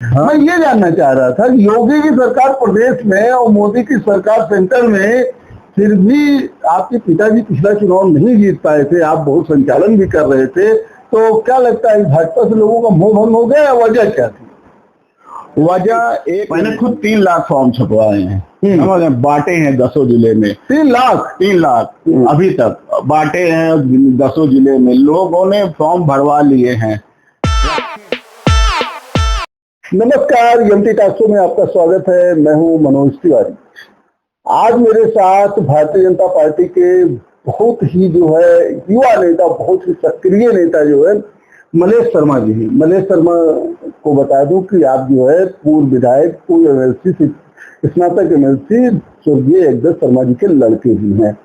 हाँ। मैं ये जानना चाह रहा था कि योगी की सरकार प्रदेश में और मोदी की सरकार सेंटर में, फिर भी आपके पिताजी पिछला चुनाव नहीं जीत पाए थे, आप बहुत संचालन भी कर रहे थे, तो क्या लगता है भाजपा से लोगों का मोह भंग हो गया या वजह क्या थी? वजह एक, मैंने खुद 3 लाख फॉर्म छपवाए हैं, बांटे हैं 10 जिले में। 3 लाख अभी तक बांटे हैं 10 जिले में, लोगों ने फॉर्म भरवा लिए हैं। नमस्कार, एमटी टॉक शो में आपका स्वागत है। मैं हूं मनोज तिवारी। आज मेरे साथ भारतीय जनता पार्टी के बहुत ही जो है युवा नेता, बहुत ही सक्रिय नेता जो है मलेश शर्मा जी हैं। मलेश शर्मा को बता दूं कि आप जो है पूर्व विधायक, पूर्व एमएलसी, स्नातक एमएलसी स्वर्गीय एकदर शर्मा जी के लड़के भी हैं।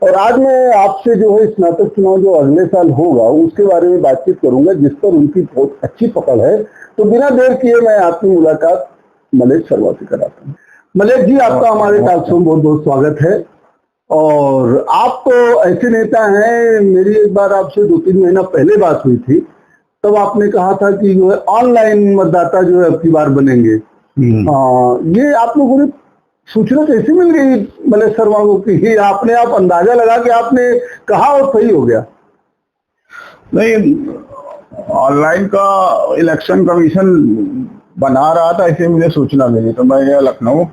और आज मैं आपसे जो है स्नातक चुनाव जो अगले साल होगा उसके बारे में बातचीत करूंगा, जिस पर उनकी बहुत अच्छी पकड़ है। तो बिना देर किए मैं आपकी मुलाकात मलेश शर्मा से कराता हूँ। मलेश जी, आपका हमारे टॉक शो में बहुत बहुत स्वागत है। और आप तो ऐसे नेता हैं, मेरी एक बार आपसे 2-3 महीना पहले बात हुई थी, तब आपने कहा था कि जो है ऑनलाइन मतदाता जो है अब की बार बनेंगे। ये आप लोगों ने सूचना कैसे मिल गई मलेश शर्मा को कि आपने आप अंदाजा लगा कि आपने कहा और सही हो गया? नहीं, ऑनलाइन का इलेक्शन कमीशन बना रहा था, ऐसे मुझे सूचना मिली, तो मैं गया लखनऊ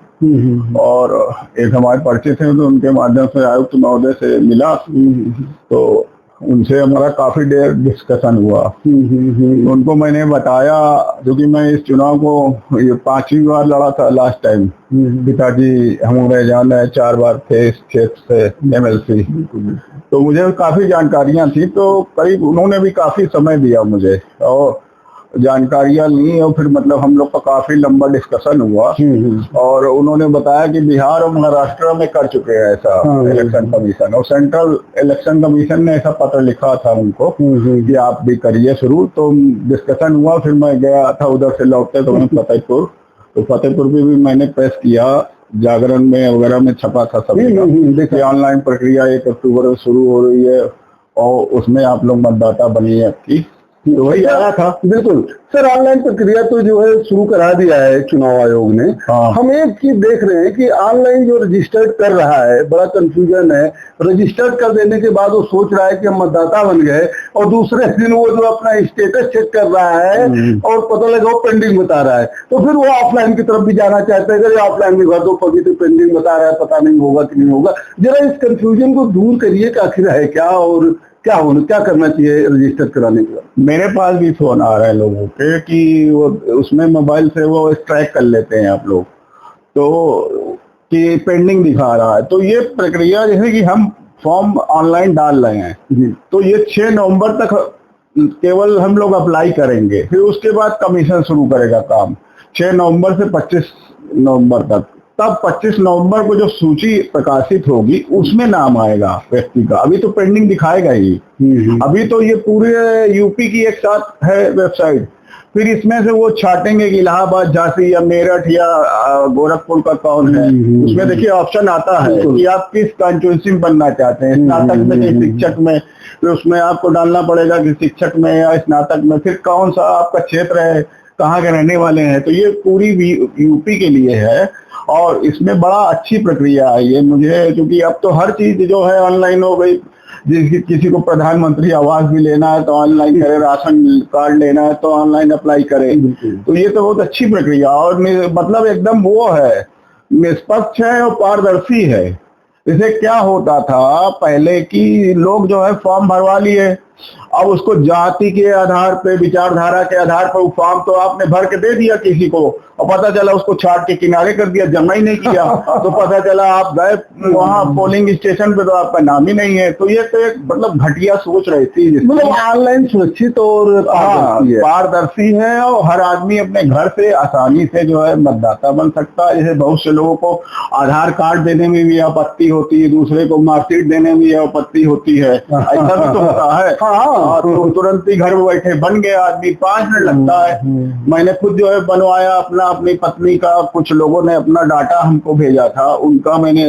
और एक हमारे परिचित हैं, तो उनके माध्यम से आयुक्त महोदय से मिला। तो उनसे हमारा काफी देर डिस्कशन हुआ। उनको मैंने बताया, क्योंकि मैं इस चुनाव को ये 5वीं बार लड़ा था लास्ट टाइम। पिताजी हमारे जान है 4 बार थे इस क्षेत्र से एमएलसी, तो मुझे काफी जानकारियां थी। तो करीब उन्होंने भी काफी समय दिया मुझे और जानकारियां ली, और फिर मतलब हम लोग का काफी लंबा डिस्कशन हुआ। और उन्होंने बताया कि बिहार और महाराष्ट्र में कर चुके हैं ऐसा इलेक्शन कमीशन, और सेंट्रल इलेक्शन कमीशन ने ऐसा पत्र लिखा था उनको कि आप भी करिए शुरू। तो डिस्कशन हुआ, फिर मैं गया था उधर से लौटते तो फतेहपुर, तो फतेहपुर में भी मैंने प्रेस किया, जागरण में वगैरह में छपा था सभी। देखिए, ऑनलाइन प्रक्रिया 1 अक्टूबर में शुरू हो रही है और उसमें आप लोग मतदाता बनिए आपकी, तो वही आया था। बिल्कुल सर, ऑनलाइन प्रक्रिया तो जो है शुरू करा दिया है चुनाव आयोग ने। हम एक चीज देख रहे हैं कि ऑनलाइन जो रजिस्टर्ड कर रहा है, बड़ा कंफ्यूजन है। रजिस्टर्ड कर देने के बाद वो सोच रहा है कि हम मतदाता बन गए, और दूसरे दिन वो जो अपना स्टेटस चेक कर रहा है और पता लगा वो पेंडिंग बता रहा है, तो फिर वो ऑफलाइन की तरफ भी जाना चाहता है। अगर ऑफलाइन में भर दो पगी तो पेंडिंग बता रहा है, पता नहीं होगा कि नहीं होगा। जरा इस कंफ्यूजन को दूर करिए कि आखिर है क्या और क्या करना चाहिए रजिस्टर कराने के बाद? मेरे पास भी फोन आ रहे हैं लोगों के कि वो उसमें मोबाइल से वो ट्रैक कर लेते हैं आप लोग, तो कि पेंडिंग दिखा रहा है। तो ये प्रक्रिया जैसे कि हम फॉर्म ऑनलाइन डाल रहे हैं, तो ये 6 नवंबर तक केवल हम लोग अप्लाई करेंगे, फिर उसके बाद कमीशन शुरू करेगा काम 6 नवंबर से 25 नवंबर तक। तब 25 नवंबर को जो सूची प्रकाशित होगी उसमें नाम आएगा व्यक्ति का। अभी तो पेंडिंग दिखाएगा ही। अभी तो ये पूरे यूपी की एक साथ है वेबसाइट, फिर इसमें से वो छाटेंगे कि इलाहाबाद, झांसी या मेरठ या गोरखपुर का कौन है। उसमें देखिए ऑप्शन आता है कि आप किस कॉन्स्टिट्यूएंसी में बनना चाहते हैं, स्नातक में कि शिक्षक में। फिर उसमें आपको डालना पड़ेगा कि शिक्षक में या स्नातक में, फिर कौन सा आपका क्षेत्र है, कहाँ के रहने वाले हैं। तो ये पूरी यूपी के लिए है और इसमें बड़ा अच्छी प्रक्रिया है ये मुझे, क्योंकि अब तो हर चीज जो है ऑनलाइन हो गई। किसी को प्रधानमंत्री आवास भी लेना है तो ऑनलाइन करे, राशन कार्ड लेना है तो ऑनलाइन अप्लाई करे। तो ये तो बहुत अच्छी प्रक्रिया और मतलब एकदम वो है, निष्पक्ष है और पारदर्शी है। इसे क्या होता था पहले कि लोग जो है फॉर्म भरवा लिए, अब उसको जाति के आधार पे, विचारधारा के आधार पर फॉर्म तो आपने भर के दे दिया किसी को, और पता चला उसको छाट के किनारे कर दिया, जमा ही नहीं किया। तो पता चला आप गए वहाँ पोलिंग स्टेशन पे तो आपका नाम ही नहीं है। तो ये तो एक मतलब घटिया सोच रही थी। मतलब ऑनलाइन सुरक्षित और पारदर्शी है और हर आदमी अपने घर से आसानी से जो है मतदाता बन सकता है। जैसे बहुत से लोगों को आधार कार्ड देने में भी आपत्ति होती है, दूसरे को मार्कशीट देने में भी आपत्ति होती है, ऐसा भी तो होता है। हाँ तो तुरंत ही घर में बैठे बन गया, आदमी 5 मिनट लगता है। मैंने खुद जो है बनवाया अपना, अपनी पत्नी का, कुछ लोगों ने अपना डाटा हमको भेजा था, उनका मैंने,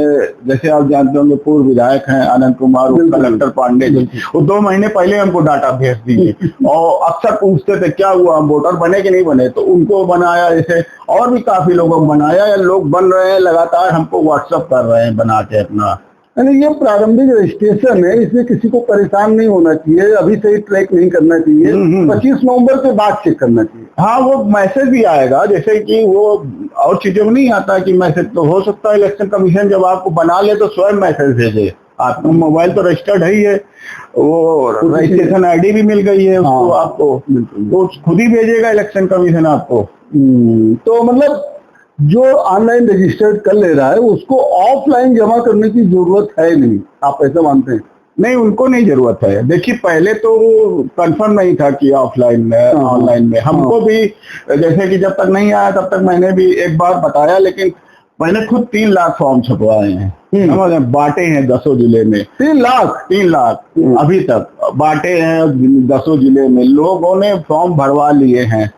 जैसे आप जानते होंगे पूर्व विधायक हैं अनंत कुमार कलेक्टर पांडे जी, वो 2 महीने पहले हमको डाटा भेज दिए और अक्सर पूछते थे क्या हुआ, वोटर बने कि नहीं बने, तो उनको बनाया, जैसे और भी काफी लोगों को बनाया, या लोग बन रहे हैं लगातार, हमको व्हाट्सएप कर रहे हैं बना के अपना। यानी ये प्रारंभिक रजिस्ट्रेशन है, इसमें किसी को परेशान नहीं होना चाहिए, अभी से ही ट्रैक नहीं करना चाहिए, 25 नवंबर के बाद चेक करना चाहिए। हाँ, वो मैसेज भी आएगा, जैसे कि वो और चीजों में नहीं आता कि मैसेज, तो हो सकता है इलेक्शन कमीशन जब आपको बना ले तो स्वयं मैसेज भेजे। आपका मोबाइल तो रजिस्टर्ड है ही है, वो रजिस्ट्रेशन आईडी भी मिल गई है उसको, आपको तो खुद ही भेजेगा इलेक्शन कमीशन आपको। तो मतलब जो ऑनलाइन रजिस्टर्ड कर ले रहा है उसको ऑफलाइन जमा करने की जरूरत है नहीं, आप ऐसा मानते हैं? नहीं, उनको नहीं जरूरत है। देखिए पहले तो कंफर्म नहीं था कि ऑफलाइन में ऑनलाइन में, हमको भी जैसे कि जब तक नहीं आया तब तक मैंने भी एक बार बताया, लेकिन मैंने खुद 3 लाख फॉर्म छपवाए हैं, बांटे हैं 10 जिले में। 3 लाख अभी तक बांटे हैं 10 जिले में, लोगों ने फॉर्म भरवा लिए हैं,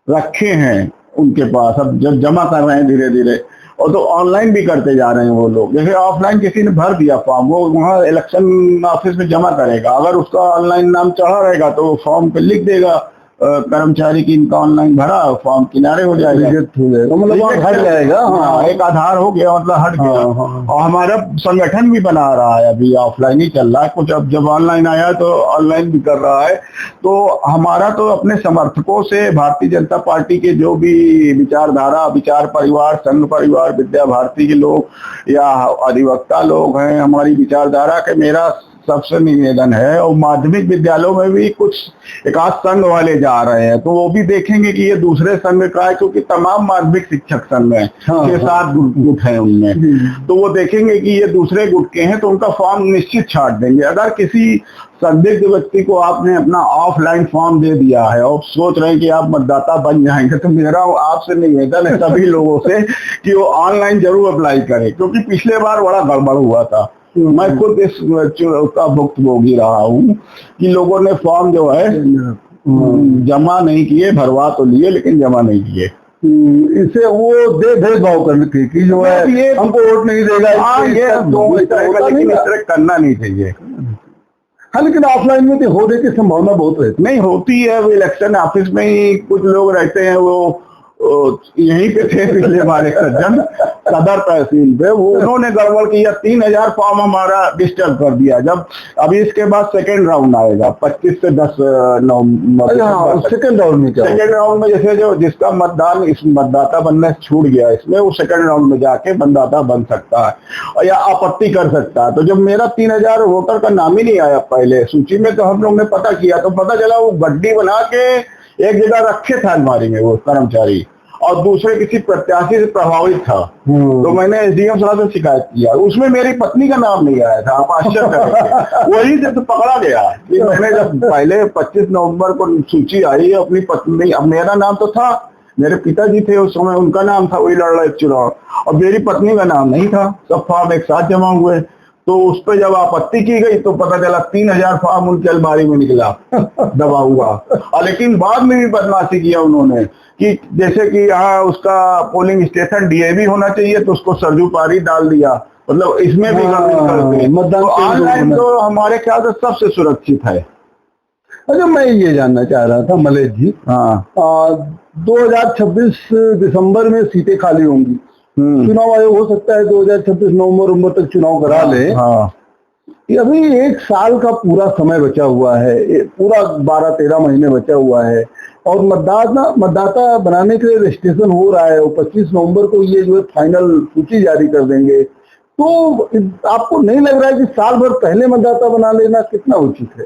रखे हैं उनके पास, अब जब जमा कर रहे हैं धीरे धीरे, और तो ऑनलाइन भी करते जा रहे हैं वो लोग। जैसे ऑफलाइन किसी ने भर दिया फॉर्म, वो वहाँ इलेक्शन ऑफिस में जमा करेगा, अगर उसका ऑनलाइन नाम चढ़ा रहेगा तो वो फॉर्म पे लिख देगा कर्मचारी की इनका ऑनलाइन भरा, फॉर्म किनारे हो जाएगा, मतलब हट जाएगा। हाँ, एक आधार हो गया, मतलब हट गया। और हमारा संगठन भी बना रहा है, अभी ऑफलाइन ही चल रहा है कुछ, अब जब ऑनलाइन आया तो ऑनलाइन भी कर रहा है। तो हमारा तो अपने समर्थकों से, भारतीय जनता पार्टी के जो भी विचारधारा, विचार परिवार, संघ परिवार, विद्या भारती के लोग या अधिवक्ता लोग हैं हमारी विचारधारा के, मेरा सबसे निवेदन है, और माध्यमिक विद्यालयों में भी कुछ एकाध संघ वाले जा रहे हैं, तो वो भी देखेंगे कि ये दूसरे संघ का है, क्योंकि तमाम माध्यमिक शिक्षक संघ हैं, 6-7 गुट हैं उनमें, तो वो देखेंगे कि ये दूसरे गुट के हैं तो उनका फॉर्म निश्चित छांट देंगे। अगर किसी संदिग्ध व्यक्ति को आपने अपना ऑफलाइन फॉर्म दे दिया है और सोच रहे हैं कि आप मतदाता बन जाएंगे, तो मेरा आपसे निवेदन है सभी लोगों से कि वो ऑनलाइन जरूर अप्लाई करें, क्योंकि पिछले बार बड़ा गड़बड़ हुआ था। मैं खुद इस का भुक्तभोगी रहा हूँ कि लोगों ने फॉर्म जो है जमा नहीं किए, भरवा तो लिए लेकिन जमा नहीं किए। इसे वो भेदभाव करने की जो है, ये हमको वोट नहीं देगा, ये लेकिन इस तरह करना नहीं चाहिए। हाँ, लेकिन ऑफलाइन में तो होने की संभावना बहुत रहती नहीं होती है। वो इलेक्शन ऑफिस में ही कुछ लोग रहते हैं, वो यहीं पे थे पिछले बार एक सज्जन सदर तहसील पे, वो उन्होंने गड़बड़ किया, 3000 फॉर्म हमारा डिस्टर्ब कर दिया। जब अभी इसके बाद सेकेंड राउंड आएगा 25 से 10 नवंबर, सेकेंड राउंड में सेकेंड राउंड में जैसे जो जिसका मतदान इस मतदाता बनने से छूट गया, इसमें वो सेकेंड राउंड में जाके मतदाता बन सकता है और या आपत्ति कर सकता है। तो जब मेरा 3000 वोटर का नाम ही नहीं आया पहले सूची में, तो हम लोग ने पता किया तो पता चला वो गड्डी बना के एक जगह रखे था अलमारी में वो कर्मचारी, और दूसरे किसी प्रत्याशी से प्रभावित था। तो मैंने एसडीएम साहब से शिकायत किया, उसमें मेरी पत्नी का नाम नहीं आया था। आप आश्चर्य करेंगे, वही से तो पकड़ा गया कि मैंने जब पहले 25 नवंबर को सूची आई, अपनी पत्नी, अब मेरा नाम तो था, मेरे पिताजी थे उस समय, उनका नाम था, वही लड़ रहे चुनाव, और मेरी पत्नी का नाम नहीं था। सब फॉर्म एक साथ जमा हुए, तो उस पर जब आपत्ति की गई तो पता चला 3000 फॉर्म उनकी अलमारी में निकला दबा हुआ। और लेकिन बाद में भी बदमाशी किया उन्होंने कि जैसे कि यहाँ उसका पोलिंग स्टेशन डीएवी होना चाहिए तो उसको सरजू पारी डाल दिया, मतलब इसमें भी मतदान। ऑनलाइन तो हमारे ख्याल से सबसे सुरक्षित है। अच्छा, मैं ये जानना चाह रहा था मलेश जी, 2026 दिसंबर में सीटें खाली होंगी, चुनाव आयोग हो सकता है 2026 नवंबर तक चुनाव करा ले। अभी 1 साल का पूरा समय बचा हुआ है, पूरा 12-13 महीने बचा हुआ है, और मतदाता बनाने के लिए रजिस्ट्रेशन हो रहा है, और 25 नवंबर को ये जो है फाइनल सूची जारी कर देंगे। तो आपको नहीं लग रहा है कि साल भर पहले मतदाता बना लेना कितना उचित है?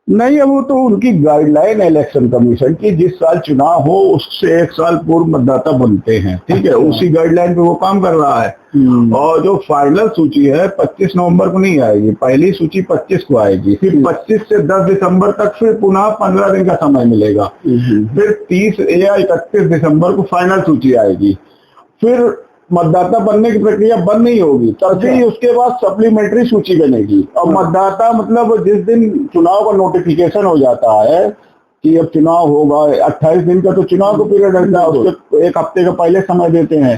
नहीं, अब वो तो उनकी गाइडलाइन है इलेक्शन कमीशन की, जिस साल चुनाव हो उससे 1 साल पूर्व मतदाता बनते हैं, ठीक है, उसी गाइडलाइन पे वो काम कर रहा है। और जो फाइनल सूची है 25 नवंबर को नहीं आएगी, पहली सूची 25 को आएगी, फिर 25 से 10 दिसंबर तक फिर पुनः 15 दिन का समय मिलेगा, फिर 30 या 31 दिसंबर को फाइनल सूची आएगी, फिर मतदाता बनने की प्रक्रिया बंद नहीं होगी, तभी उसके बाद सप्लीमेंट्री सूची बनेगी। और मतदाता मतलब जिस दिन चुनाव का नोटिफिकेशन हो जाता है कि अब चुनाव होगा, 28 दिन का तो चुनाव का पीरियड रहता है, उसके एक हफ्ते का पहले समय देते हैं,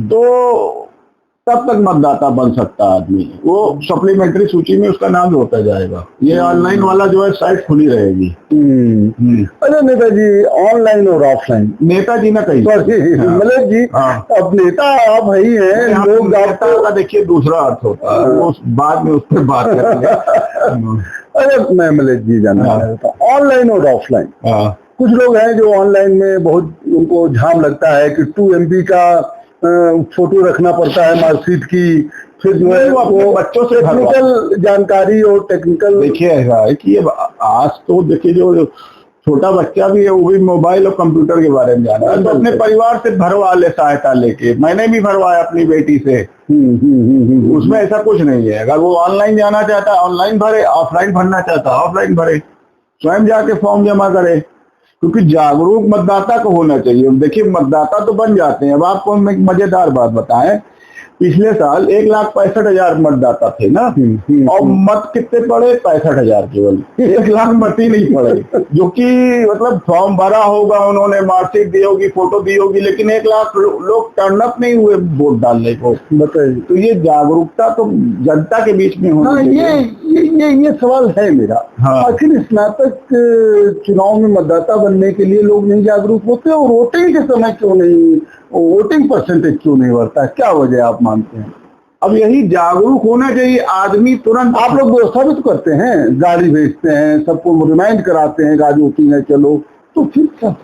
तो तब तक मतदाता बन सकता आदमी, वो सप्लीमेंट्री सूची में उसका नाम होता जाएगा। ये ऑनलाइन वाला जो है साइट खुली रहेगी। अच्छा नेताजी, ऑनलाइन और ऑफलाइन, नेताजी ना कही मलक जी, अब नेता आप ही हैं, लोग नेता का देखिए दूसरा अर्थ होता है, वो बाद में उस पर बात करेंगे। अरे मैं मलक जी जानना चाहता हूँ, ऑनलाइन और ऑफलाइन, कुछ लोग हैं जो ऑनलाइन में बहुत उनको झाम लगता है कि 2 MB का फोटो रखना पड़ता है मार्कशीट की, फिर जो है वो बच्चों से टेक्निकल जानकारी और टेक्निकल। देखिए ऐसा है कि आज तो देखिए जो छोटा बच्चा भी है वो भी मोबाइल और कंप्यूटर के बारे में जाना है, तो अपने परिवार से भरवा ले सहायता लेके। मैंने भी भरवाया अपनी बेटी से, उसमें ऐसा कुछ नहीं है। अगर वो ऑनलाइन जाना चाहता है ऑनलाइन भरे, ऑफलाइन भरना चाहता है ऑफलाइन भरे, स्वयं जाके फॉर्म जमा करे, क्योंकि जागरूक मतदाता को होना चाहिए। देखिए मतदाता तो बन जाते हैं। अब आपको हम एक मजेदार बात बताएं, पिछले साल 1,65,000 मतदाता थे ना, और मत कितने पड़े? 65,000 केवल। 1 लाख मत ही नहीं पड़े, जो कि मतलब फॉर्म भरा होगा उन्होंने, मार्कशीट दी होगी, फोटो दी होगी, लेकिन 1 लाख लोग टर्न अप नहीं हुए वोट डालने को। बताइए, तो ये जागरूकता तो जनता के बीच में होनी चाहिए। ये सवाल है मेरा। आखिर स्नातक चुनाव में मतदाता बनने के लिए लोग नहीं जागरूक होते, और वोटिंग के समय क्यों नहीं, वोटिंग परसेंटेज क्यों नहीं बढ़ता है? क्या वजह आप मानते हैं? अब यही जागरूक होना चाहिए आदमी तुरंत। आप लोग व्यवस्था भी तो करते हैं, गाड़ी भेजते हैं, सबको रिमाइंड कराते हैं गाड़ी वोटिंग है चलो, तो फिर क्या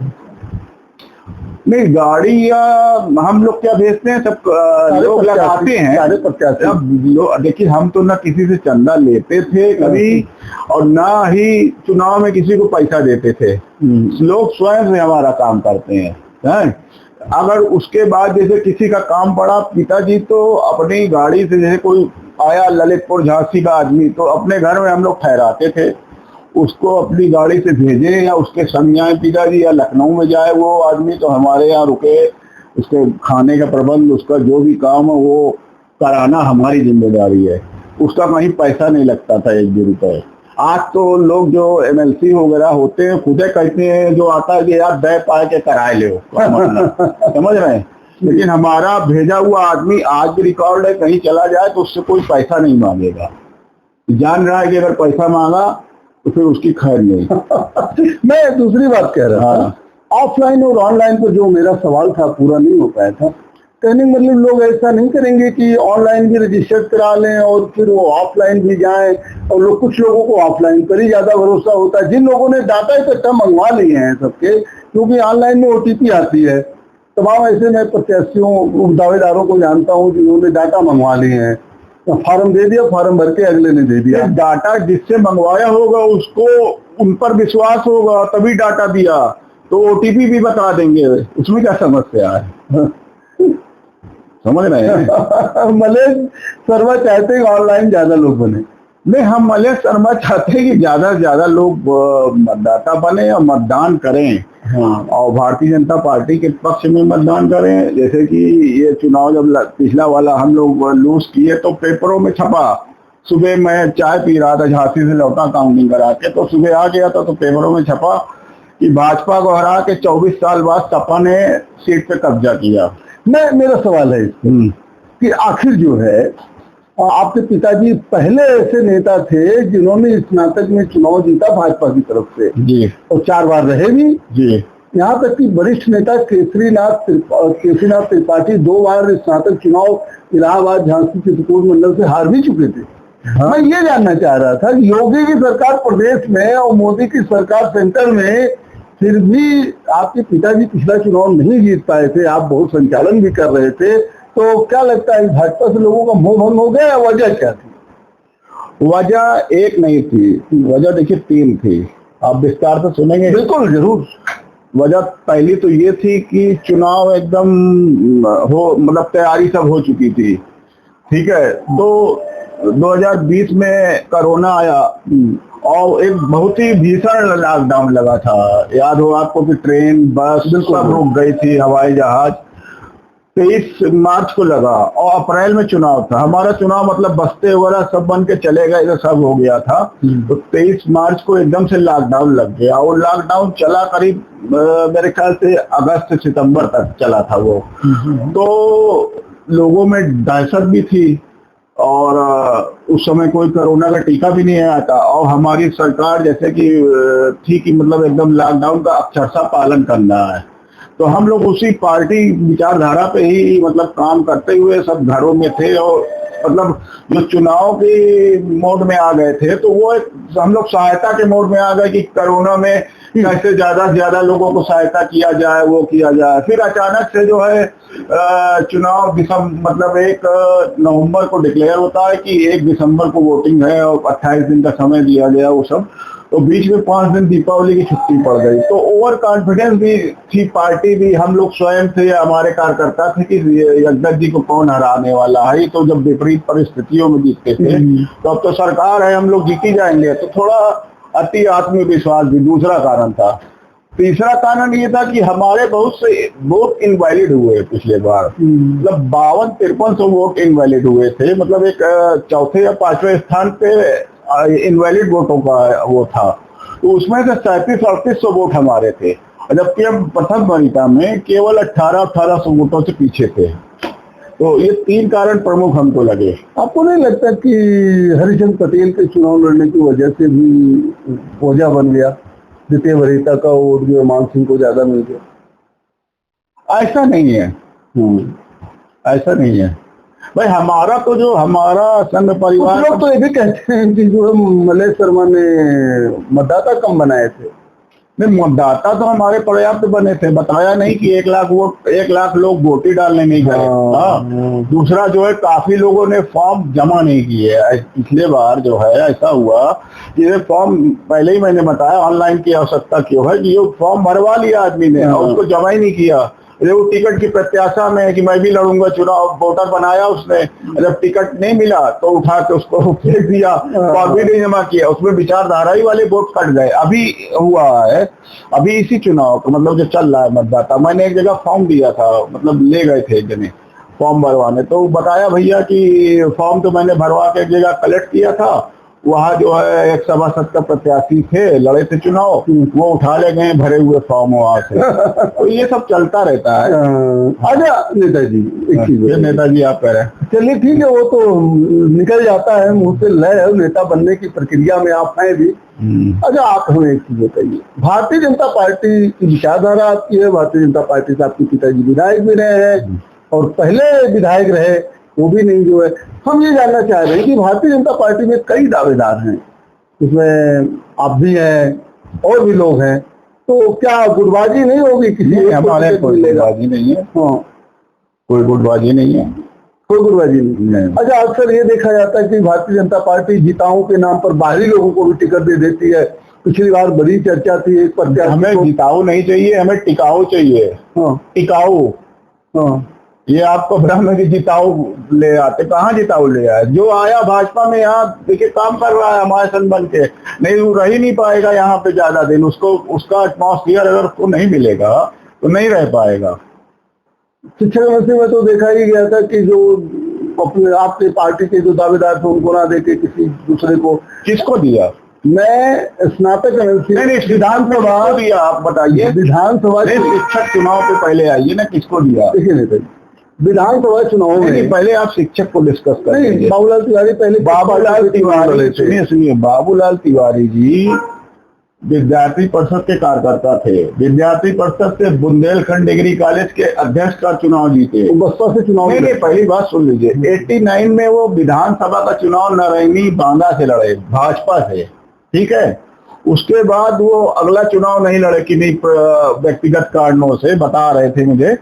नहीं, गाड़ी या हम लोग क्या भेजते हैं, सब लोग लगाते हैं सारे प्रत्याशी। अब देखिए हम तो ना किसी से चंदा लेते थे कभी, और ना ही चुनाव में किसी को पैसा देते थे। लोग स्वयं से हमारा काम करते हैं। अगर उसके बाद जैसे किसी का काम पड़ा, पिताजी तो अपनी गाड़ी से, जैसे कोई आया ललितपुर झांसी का आदमी, तो अपने घर में हम लोग ठहराते थे, उसको अपनी गाड़ी से भेजे या उसके संग जाए पिताजी, या लखनऊ में जाए वो आदमी तो हमारे यहाँ रुके, उसके खाने का प्रबंध, उसका जो भी काम है वो कराना हमारी जिम्मेदारी है। उसका कहीं पैसा नहीं लगता था 1 भी रुपए। आज तो लोग जो MLC वगैरह होते हैं खुदे कहते हैं, जो आता है कि यार दे पाए के कराए ले, समझ रहे हैं। लेकिन हमारा भेजा हुआ आदमी आज भी रिकॉर्ड है, कहीं चला जाए तो उससे कोई पैसा नहीं मांगेगा, जान रहा है कि अगर पैसा मांगा तो फिर उसकी खैर नहीं। मैं दूसरी बात कह रहा था, ऑफलाइन और ऑनलाइन पर जो मेरा सवाल था पूरा नहीं हो पाया था। कहने मतलब लोग ऐसा नहीं करेंगे कि ऑनलाइन भी रजिस्टर करा लें और फिर वो ऑफलाइन भी जाएं, और लोग, कुछ लोगों को ऑफलाइन पर ही ज्यादा भरोसा होता है। जिन लोगों ने डाटा इकट्ठा मंगवा लिए हैं सबके, क्योंकि ऑनलाइन में OTP आती है, तमाम ऐसे मैं प्रत्याशियों दावेदारों को जानता हूँ जिन्होंने डाटा मंगवा लिए हैं, फार्म दे दिया, फार्म भर के अगले ने दे दिया। डाटा जिससे मंगवाया होगा उसको उन पर विश्वास होगा तभी डाटा दिया, तो OTP भी बता देंगे, उसमें क्या समस्या है? समझ रहे हैं। मलेश शर्मा चाहते हैं ऑनलाइन ज्यादा लोग बने। नहीं, हम मलेश शर्मा चाहते हैं कि ज्यादा से ज्यादा लोग मतदाता बने और मतदान करें। और भारतीय जनता पार्टी के पक्ष में मतदान करें। जैसे कि ये चुनाव जब पिछला वाला हम लोग लूज किए तो पेपरों में छपा। सुबह मैं चाय पी रहा था, झांसी से लौटा काउंटिंग करा के, तो सुबह आ गया था तो पेपरों में छपा कि भाजपा को हरा के 24 साल बाद सपा ने सीट पे कब्जा किया। मेरा सवाल है कि आखिर जो है, आपके पिताजी पहले ऐसे नेता थे जिन्होंने स्नातक में चुनाव जीता भाजपा की तरफ से जी, और 4 बार रहे भी जी। यहाँ तक कि वरिष्ठ नेता केसरीनाथ त्रिपाठी 2 बार स्नातक चुनाव इलाहाबाद, झांसी, चित्रकूट मंडल से हार भी चुके थे। मैं ये जानना चाह रहा था कि योगी की सरकार प्रदेश में और मोदी की सरकार सेंटर में, फिर भी आपके पिताजी पिछला चुनाव नहीं जीत पाए थे, आप बहुत संचालन भी कर रहे थे, तो क्या लगता है भाजपा से लोगों का मोह भंग हो गया या वजह क्या थी? वजह एक नहीं थी, वजह देखिए 3 थी। आप विस्तार से सुनेंगे? बिल्कुल, जरूर। वजह पहली तो ये थी कि चुनाव एकदम मतलब तैयारी सब हो चुकी थी, ठीक है। तो 2020 में कोरोना आया और एक बहुत ही भीषण लॉकडाउन लगा था। याद हो आपको कि ट्रेन, बस सब रुक गई थी, हवाई जहाज। 23 मार्च को लगा और अप्रैल में चुनाव था। हमारा चुनाव मतलब बस्ते वगैरह सब बन के चले गए, इधर सब हो गया था। तो 23 मार्च को एकदम से लॉकडाउन लग गया और लॉकडाउन चला करीब मेरे ख्याल से अगस्त सितंबर तक चला था वो। तो लोगों में दहशत भी थी और उस समय कोई कोरोना का टीका भी नहीं आया था और हमारी सरकार जैसे कि थी कि मतलब एकदम लॉकडाउन का अक्षरशः पालन करना है। तो हम लोग उसी पार्टी विचारधारा पे ही मतलब काम करते हुए सब घरों में थे और मतलब जो चुनाव के मोड में आ गए थे तो वो एक हम लोग सहायता के मोड में आ गए कि कोरोना में कैसे ज्यादा से ज्यादा लोगों को सहायता किया जाए, वो किया जाए। फिर अचानक से जो है चुनाव मतलब 1 नवंबर को डिक्लेयर होता है कि 1 दिसंबर को वोटिंग है और 28 दिन का समय दिया गया वो सब। तो बीच में 5 दिन दीपावली की छुट्टी पड़ गई तो ओवर कॉन्फिडेंस भी थी, पार्टी भी, हम लोग स्वयं थे, हमारे कार्यकर्ता थे कि जगदीश जी को कौन हराने वाला है। तो जब विपरीत परिस्थितियों में जीतते थे तो अब तो सरकार है, हम लोग जीत ही जाएंगे, तो थोड़ा अति आत्मविश्वास भी दूसरा कारण था। तीसरा कारण ये था कि हमारे बहुत से वोट इनवैलिड हुए पिछले बार, मतलब 52-53 वोट इनवैलिड हुए थे। मतलब एक चौथे या 5वें स्थान पे इनवैलिड वोटों का वो था। तो उसमें से 3700-3800 वोट हमारे थे, जबकि हम प्रथम वरीयता में केवल 1800 वोटों से पीछे थे। तो ये 3 कारण प्रमुख हमको लगे। आपको नहीं लगता कि हरिचंद पटेल के चुनाव लड़ने की वजह से भी वजह बन गया, द्वितीय वरीयता का वोट जो मान सिंह को ज्यादा मिल गया? ऐसा नहीं है, ऐसा नहीं है भाई। हमारा तो जो हमारा संघ परिवार, लोग तो ये भी कहते हैं कि जो मलय शर्मा ने मतदाता कम बनाए थे। नहीं, मतदाता तो हमारे पर्याप्त बने थे। बताया नहीं कि 1 लाख लोग वोट ही डालने नहीं गए। दूसरा जो है काफी लोगों ने फॉर्म जमा नहीं किए। पिछले बार जो है ऐसा हुआ कि ये फॉर्म पहले ही मैंने बताया ऑनलाइन की आवश्यकता क्यों है कि ये फॉर्म भरवा लिया आदमी ने और उसको जमा ही नहीं किया। वो टिकट की प्रत्याशा में कि मैं भी लड़ूंगा चुनाव, वोटर बनाया उसने, जब टिकट नहीं मिला तो उठा के उसको फेंक दिया, फॉर्म भी नहीं जमा किया। उसमें विचारधारा ही वाले वोट कट गए। अभी हुआ है, अभी इसी चुनाव का मतलब जो चल रहा है मतदाता, मैंने एक जगह फॉर्म दिया था, मतलब ले गए थे एक जने फॉर्म भरवाने, तो बताया भैया कि फॉर्म तो मैंने भरवा के एक जगह कलेक्ट किया था, वहाँ जो है एक सभासद का प्रत्याशी थे, लड़े थे चुनाव, वो उठा ले गए भरे हुए फॉर्म वहां से। तो ये सब चलता रहता है। अच्छा नेताजी, एक चीज नेताजी आप कह रहे हैं, चलिए ठीक है, वो तो निकल जाता है मुंह से लय, नेता बनने की प्रक्रिया में आप हैं भी। अच्छा आप हमें एक चीज बताइए, भारतीय जनता पार्टी की विचारधारा आपकी है, भारतीय जनता पार्टी से आपके पिताजी विधायक भी रहे हैं और पहले विधायक रहे, वो भी नहीं जो है। हम ये जानना चाह रहे हैं कि भारतीय जनता पार्टी में कई दावेदार हैं, इसमें आप भी हैं और भी लोग हैं, तो क्या गुटबाजी नहीं होगी किसी? हमारे कोई गुटबाजी नहीं है। हाँ, कोई गुटबाजी नहीं है, कोई गुटबाजी नहीं। अच्छा अक्सर ये देखा जाता है कि भारतीय जनता पार्टी जिताओं के नाम पर बाहरी लोगों को भी टिकट दे देती है। पिछली बार बड़ी चर्चा थी एक प्रत्याशी, हमें जिताऊ नहीं चाहिए, हमें टिकाऊ चाहिए। हाँ, टिकाऊ। हाँ, ये आपको भ्रम है कि जिताऊ ले आते, कहाँ जिताऊ ले आए? जो आया भाजपा में यहाँ देखिए काम कर रहा है हमारे संग बन के, नहीं वो रह ही नहीं पाएगा यहाँ पे ज्यादा दिन, उसको उसका एटमॉस्फियर अगर उसको नहीं मिलेगा तो नहीं रह पाएगा। शिक्षक मंत्री में तो देखा ही गया था कि जो अपने आपके पार्टी के जो दावेदार थे उनको ना देके किसी दूसरे को। किसको दिया? मैं स्नातक विधानसभा दिया, आप बताइए। विधानसभा शिक्षक चुनाव के पहले आइए ना, किसको दिया? देखिए नहीं, विधानसभा चुनाव में पहले आप शिक्षक को डिस्कस करें। बाबूलाल तिवारी पहले, बाबूलाल तिवारी, सुनिए बाबूलाल तिवारी जी विद्यार्थी परिषद के कार्यकर्ता थे। विद्यार्थी परिषद से बुंदेलखंड डिग्री कॉलेज के अध्यक्ष का चुनाव जीते, बसपा से चुनाव। नहीं, पहली बात सुन लीजिए, 89 में वो विधानसभा का चुनाव नारायणी बांदा से लड़े, भाजपा से, ठीक है। उसके बाद वो अगला चुनाव नहीं लड़े कि नहीं व्यक्तिगत कारणों से, बता रहे थे मुझे।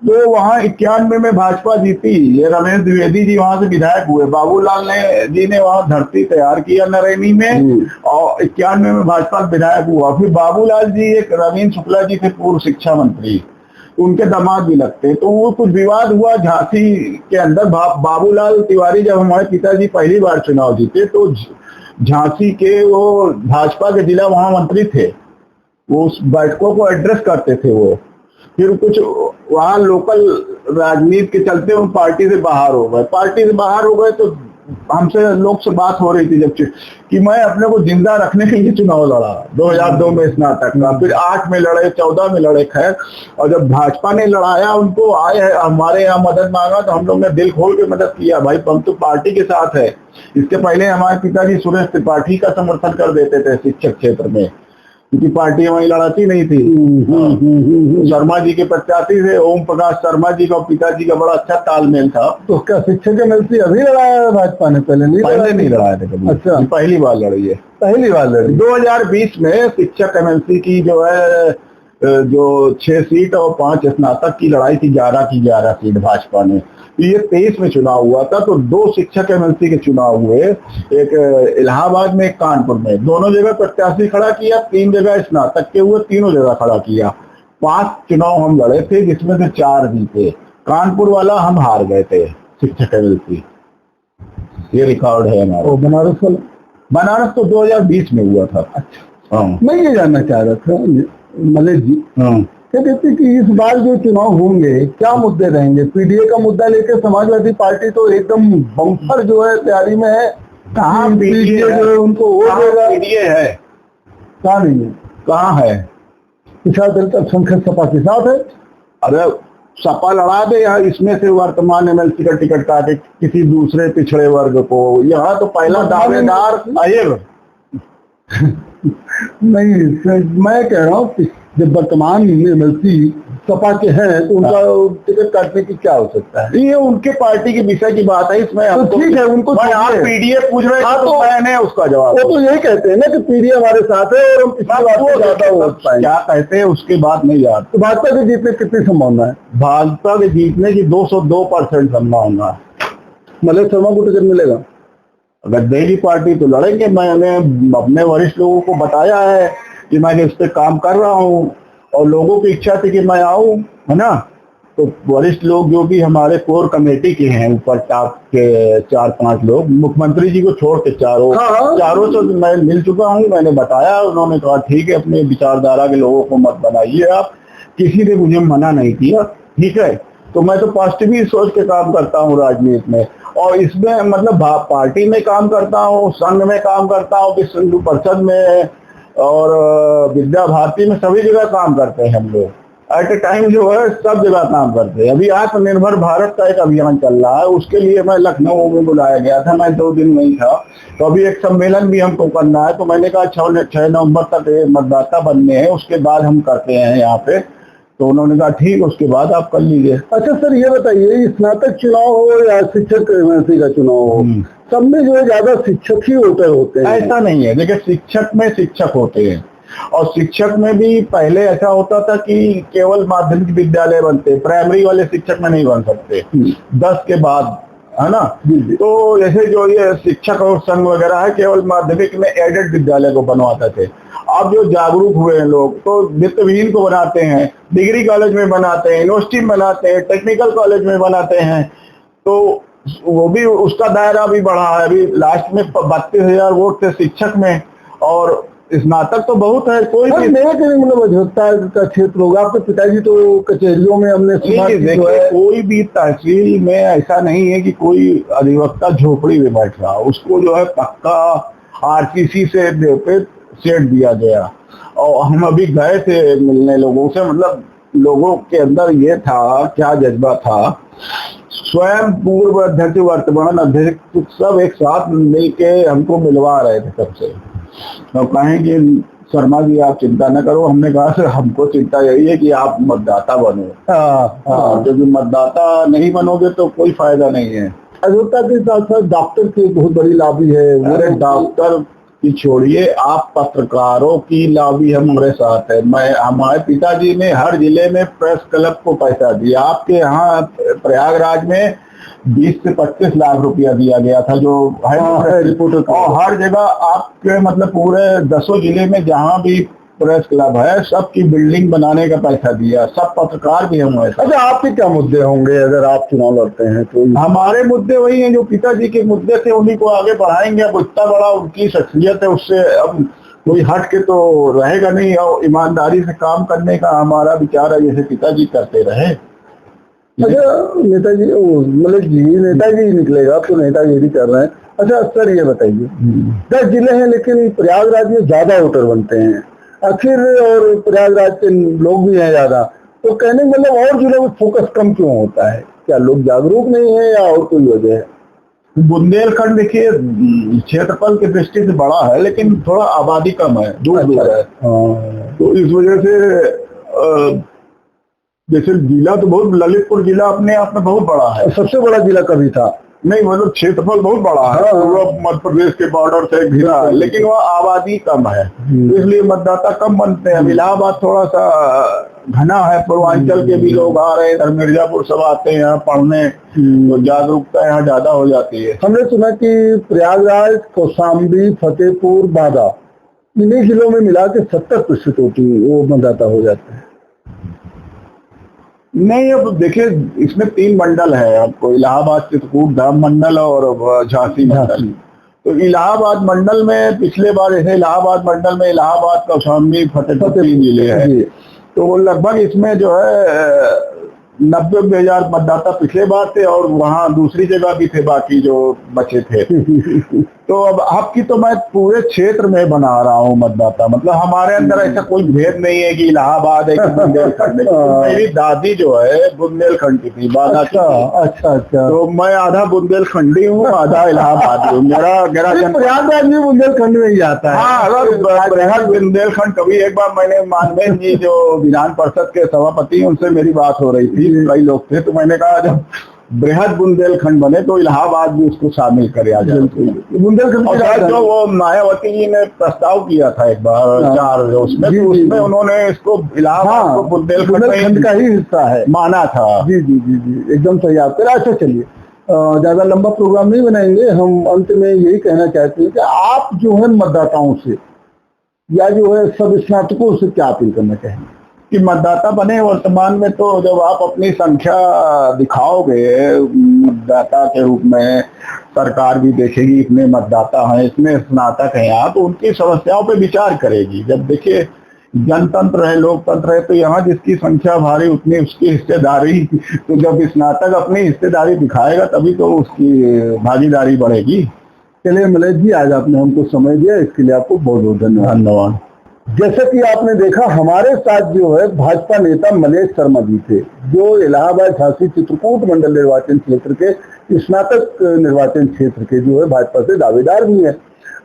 तो वहाँ 91 में भाजपा जीती, ये रमेश द्विवेदी जी वहां से विधायक हुए, बाबूलाल जी ने वहां धरती तैयार किया नरैनी में और 91 में भाजपा विधायक हुआ। फिर बाबूलाल जी एक रवीन शुक्ला जी थे पूर्व शिक्षा मंत्री, उनके दामाद भी लगते, तो वो कुछ विवाद हुआ झांसी के अंदर। बाबूलाल तिवारी जब हमारे पिताजी पहली बार चुनाव जीते तो झांसी के वो भाजपा के जिला महामंत्री थे, वो उस बैठकों को एड्रेस करते थे वो। फिर कुछ वहाँ लोकल राजनीति के चलते उन पार्टी से बाहर हो गए। पार्टी से बाहर हो गए तो हमसे लोग से बात हो रही थी जब कि मैं अपने को जिंदा रखने के लिए चुनाव लड़ा 2002 में स्नातक का, फिर 8 में लड़े, 14 में लड़े, खैर। और जब भाजपा ने लड़ाया, उनको आए हमारे यहाँ मदद मांगा तो हम लोग ने दिल खोल के मदद किया। भाई हम तो पार्टी के साथ है। इसके पहले हमारे पिताजी सुरेश त्रिपाठी का समर्थन कर देते थे शिक्षक क्षेत्र में, क्योंकि पार्टी वहीं लड़ाती नहीं थी। शर्मा जी के प्रत्याशी थे, ओम प्रकाश शर्मा जी का पिताजी का बड़ा अच्छा तालमेल था। तो क्या शिक्षक एमएलसी अभी लड़ाया है भाजपा ने? पहले नहीं लड़ाया था कभी। अच्छा, पहली बार लड़ी है। पहली बार लड़ी। 2020 में शिक्षक एमएलसी की जो है जो 6 सीट और 5 स्नातक की लड़ाई थी, 11 की 11 सीट भाजपा ने। ये 23 में चुनाव हुआ था, तो 2 शिक्षक एमएलसी के चुनाव हुए, एक इलाहाबाद में, एक कानपुर में। दोनों जगह प्रत्याशी खड़ा किया, 3 जगह स्नातक के हुए, तीनों जगह खड़ा किया। 5 चुनाव हम लड़े थे, जिसमें से 4 जीते। कानपुर वाला हम हार गए थे शिक्षक एमएलसी, ये रिकॉर्ड है हमारा। बनारस वाला? बनारस तो 2020 में हुआ था। अच्छा, मैं ये जानना चाह रहा था मलेश जी, क्या कहते कि इस बार जो चुनाव होंगे क्या मुद्दे रहेंगे? पीडीए का मुद्दा लेकर समाजवादी पार्टी तो एकदम बम्पर जो है तैयारी में है। कहाँ पीडीए जो है उनको वोट देगा? पीडीए है कहाँ नहीं है? कहाँ है? विशाल दलित अल्पसंख्यक सपा के साथ है। अरे सपा लड़ा दे यहाँ, इसमें से वर्तमान एमएलसी का टिकट काटे किसी दूसरे पिछड़े वर्ग को। यहाँ तो पहला दावेदार अहिर। नहीं, मैं कह रहा हूँ जब वर्तमान एमएलसी सपा के हैं तो उनका टिकट काटने की क्या हो सकता है? ये उनके पार्टी के विषय की बात है, इसमें तो ठीक है, उनको आप पीडीए पूछ रहे हैं तो मैंने उसका जवाब। वो तो यही कहते हैं ना कि पीडीए हमारे साथ है और हम पिछली बार से ज्यादा वोट पाएंगे। क्या कहते हैं उसके बाद नहीं याद। तो भाजपा के जीतने कितनी संभावना है? भाजपा के जीतने की 202% संभावना है। मलेश शर्मा को टिकट मिलेगा? गद्देली पार्टी तो लड़ेंगे। मैंने अपने वरिष्ठ लोगों को बताया है कि मैं इस पे काम कर रहा हूँ और लोगों की इच्छा थी कि मैं आऊँ, है ना। तो वरिष्ठ लोग जो भी हमारे कोर कमेटी के हैं, ऊपर टॉप के 4-5 लोग, मुख्यमंत्री जी को छोड़ के चारों से मैं मिल चुका हूँ। मैंने बताया, उन्होंने कहा ठीक है, अपने विचारधारा के लोगों को मत बनाइए आप। किसी ने मुझे मना नहीं किया, ठीक है। तो मैं तो पॉजिटिव सोच के काम करता हूँ राजनीति में, और इसमें मतलब पार्टी में काम करता हूँ, संघ में काम करता हूँ, विश्व हिंदू परिषद में और विद्या भारती में, सभी जगह काम करते हैं हम लोग। एट ए टाइम जो है सब जगह काम करते हैं। अभी आत्मनिर्भर भारत का एक अभियान चल रहा है, उसके लिए मैं लखनऊ में बुलाया गया था। मैं 2 दिन नहीं था, तो अभी एक सम्मेलन भी हमको करना है। तो मैंने कहा 6 नवंबर तक मतदाता बनने हैं, उसके बाद हम करते हैं यहाँ पे। तो उन्होंने कहा ठीक, उसके बाद आप कर लीजिए। अच्छा सर, ये बताइए, स्नातक चुनाव हो या शिक्षक एमएलसी का चुनाव हो, सब में जो है ज्यादा शिक्षक ही होते हैं? ऐसा नहीं है, देखिए शिक्षक में शिक्षक होते हैं, और शिक्षक में भी पहले ऐसा होता था कि केवल माध्यमिक विद्यालय बनते, प्राइमरी वाले शिक्षक में नहीं बन सकते, 10 के बाद, है ना। तो जैसे जो ये शिक्षक और संघ वगैरह है, केवल माध्यमिक में एडेड विद्यालय को बनवाते थे। अब जो जागरूक हुए हैं लोग, तो वित्तविहीन को बनाते हैं, डिग्री कॉलेज में बनाते हैं, यूनिवर्सिटी में बनाते हैं, टेक्निकल कॉलेज में बनाते हैं। तो वो भी, उसका दायरा भी बढ़ा है। अभी लास्ट में 32,000 वोट थे शिक्षक में, और स्नातक तो बहुत है। कोई भी मतलब अधिवक्ता का क्षेत्र होगा। आपके पिताजी तो कचहरियों में, हमने सुना है, कोई भी तहसील में ऐसा नहीं है कि कोई अधिवक्ता झोपड़ी में बैठ रहा, उसको जो है पक्का आरसीसी से सेट दिया गया। और हम अभी गए थे मिलने लोगों से, मतलब लोगों के अंदर ये था, क्या जज्बा था, स्वयं पूर्व अध्यक्ष, वर्तमान अध्यक्ष सब एक साथ मिलके हमको मिलवा रहे थे सबसे। तो कहें कि शर्मा जी आप चिंता न करो। हमने कहा सर हमको चिंता यही है कि आप मतदाता बनो। क्योंकि मतदाता नहीं बनोगे तो कोई फायदा नहीं है। अधिवक्ता के साथ साथ डॉक्टर की बहुत बड़ी लॉबी है। वो डॉक्टर की छोड़िए, आप पत्रकारों की लॉबी हमारे साथ है। हमारे पिताजी ने हर जिले में प्रेस क्लब को पैसा दिया। आपके यहाँ प्रयागराज में 20 से 25 लाख रुपया दिया गया था, जो है रिपोर्टर। और हर जगह आपके मतलब पूरे 10 जिले में जहाँ भी प्रेस क्लब है, सबकी बिल्डिंग बनाने का पैसा दिया। सब पत्रकार भी हम। अच्छा, आपके क्या मुद्दे होंगे अगर आप चुनाव लड़ते हैं? तो हमारे मुद्दे वही हैं जो पिताजी के मुद्दे थे, उन्हीं को आगे बढ़ाएंगे। अब इतना बड़ा उनकी शख्सियत है, उससे अब कोई हट के तो रहेगा नहीं। और ईमानदारी से काम करने का हमारा विचार है, जैसे पिताजी करते रहे। अच्छा नेताजी, मतलब जी नेताजी ही निकलेगा, अब तो नेतागिरी कर रहे हैं। अच्छा सर ये बताइए, 10 जिले हैं लेकिन प्रयागराज में ज्यादा वोटर बनते हैं आखिर, और प्रयागराज के लोग भी हैं ज्यादा, तो कहने का मतलब और जिलों में फोकस कम क्यों होता है? क्या लोग जागरूक नहीं है या और कोई वजह है? बुंदेलखंड देखिए क्षेत्रफल की दृष्टि से बड़ा है, लेकिन थोड़ा आबादी कम है, दूर दूर है। हाँ। तो इस वजह से जैसे जिला तो बहुत, ललितपुर जिला अपने आप में बहुत बड़ा है। सबसे बड़ा जिला कभी था नहीं, मतलब क्षेत्रफल बहुत बड़ा है, हाँ। पूरा मध्य प्रदेश के बॉर्डर से घिरा है, लेकिन वह आबादी कम है, इसलिए मतदाता कम बनते हैं। इलाहाबाद थोड़ा सा घना है, पूर्वांचल के भी लोग आ रहे हैं, इधर मिर्जापुर सब आते हैं यहाँ पढ़ने, तो जागरूकता यहाँ ज्यादा हो जाती है। हमने सुना कि प्रयागराज, कौशाम्बी, फतेहपुर, बांदा, इन्हीं जिलों में मिला के 70% वो मतदाता हो जाते हैं। नहीं, अब देखिए इसमें 3 मंडल है आपको, इलाहाबाद, चित्रकूट धाम मंडल और झांसी मंडल। तो इलाहाबाद मंडल में पिछले बार जैसे इलाहाबाद मंडल में इलाहाबाद, कौशाम्बी, फतेहपुर 3 जिले हैं, तो वो लगभग इसमें जो है 90,000 मतदाता पिछले बार थे, और वहाँ दूसरी जगह भी थे बाकी जो बचे थे। तो अब आपकी तो मैं पूरे क्षेत्र में बना रहा हूँ मतदाता, मतलब हमारे अंदर ऐसा कोई भेद नहीं है कि इलाहाबाद है कि बुंदेलखंड है। तो मेरी दादी जो है बुंदेलखंड की थी, बाधा की थी। अच्छा, तो मैं आधा बुंदेलखंडी हूँ, आधा इलाहाबादी हूँ। मेरा प्रयागराज भी बुंदेलखंड में ही आता है। हाँ, बृहद बुंदेलखंड। कभी एक बार मैंने मानवेंद्र जी जो विधान परिषद के सभापति, उनसे मेरी बात हो रही थी, कई लोग थे, तो मैंने कहा जब बृहद बुंदेलखंड बने तो इलाहाबाद भी उसको शामिल करे आ जाए। बुंदेलखंड और शायद जो वो मायावती जी ने प्रस्ताव किया था एक बार 4 उसमें, तो उसमें उन्होंने इसको इलाहाबाद को बुंदेलखंड का ही हिस्सा है माना था। जी जी जी जी, एकदम सही आपका। अच्छा चलिए, ज्यादा लंबा प्रोग्राम नहीं बनाएंगे, हम अंत में यही कहना चाहते हैं कि आप जो है मतदाताओं से या जो है सब स्नातकों से क्या अपील करना चाहेंगे? कि मतदाता बने। वर्तमान में तो जब आप अपनी संख्या दिखाओगे मतदाता के रूप में, सरकार भी देखेगी इतने मतदाता हैं, इतने स्नातक हैं यहाँ, तो उनकी समस्याओं पे विचार करेगी। जब देखिए जनतंत्र है, लोकतंत्र है, तो यहाँ जिसकी संख्या भारी उतनी उसकी हिस्सेदारी, तो जब स्नातक अपनी हिस्सेदारी दिखाएगा तभी तो उसकी भागीदारी बढ़ेगी। चलिए मलेश जी, आज आपने हमको समय दिया, इसके लिए आपको बहुत बहुत धन्यवाद। जैसे कि आपने देखा, हमारे साथ जो है भाजपा नेता मलेश शर्मा जी थे, जो इलाहाबाद, झांसी, चित्रकूट मंडल निर्वाचन क्षेत्र के स्नातक निर्वाचन क्षेत्र के जो है भाजपा से दावेदार भी हैं।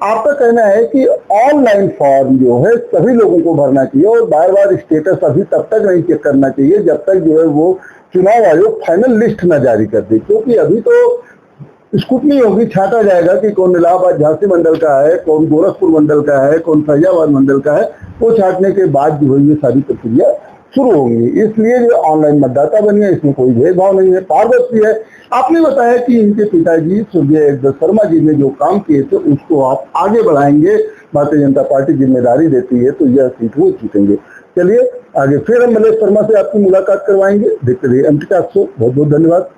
आपका कहना है कि ऑनलाइन फॉर्म जो है सभी लोगों को भरना चाहिए, और बार बार स्टेटस अभी तब तक नहीं चेक करना चाहिए जब तक जो है वो चुनाव आयोग फाइनल लिस्ट न जारी कर दे, क्योंकि अभी तो स्कूटनी होगी, छांटा जाएगा कि कौन इलाहाबाद झांसी मंडल का है, कौन गोरखपुर मंडल का है, कौन फैजाबाद मंडल का है। वो छांटने के बाद जो है ये सारी प्रक्रिया शुरू होंगी। इसलिए जो ऑनलाइन मतदाता बनिए, इसमें कोई भेदभाव नहीं है, पारदर्शी है। आपने बताया कि इनके पिताजी स्वर्गीय शर्मा जी ने जो काम किए थे उसको आप आगे बढ़ाएंगे, भारतीय जनता पार्टी जिम्मेदारी देती है तो यह सीट वो जीतेंगे। चलिए आगे फिर हम मलेश शर्मा से आपकी मुलाकात करवाएंगे। देखते रहिए एमटी टॉक शो। बहुत बहुत धन्यवाद।